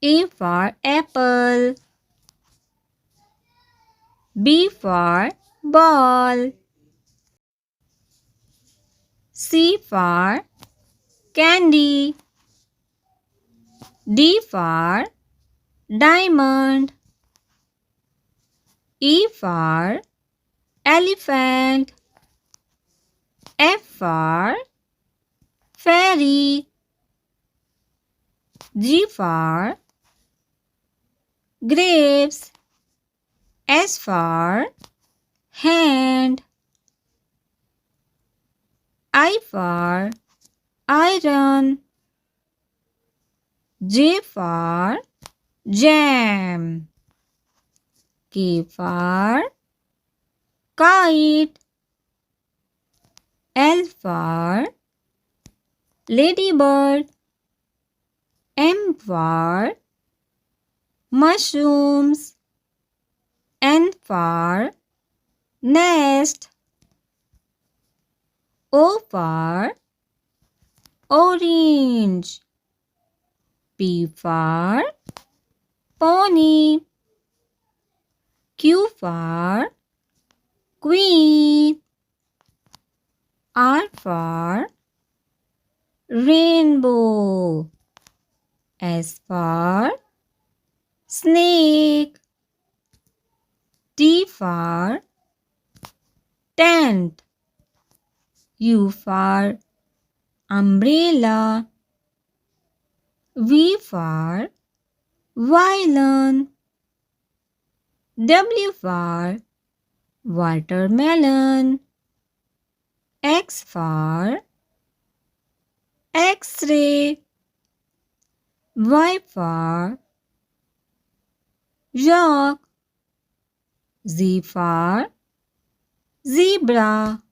A for apple. B for ball. C for candy. D for diamond. E for elephant. F for fairy. G for grapes. S for hand. I for iron. J for jam. K for kite. L for ladybird. M for mushrooms. N for nest. O for orange. P for pony. Q for queen. R for rainbow. S for snake. T for tent. U for umbrella. V for violin. W for watermelon. X for X-ray. Y for yak. Z for zebra.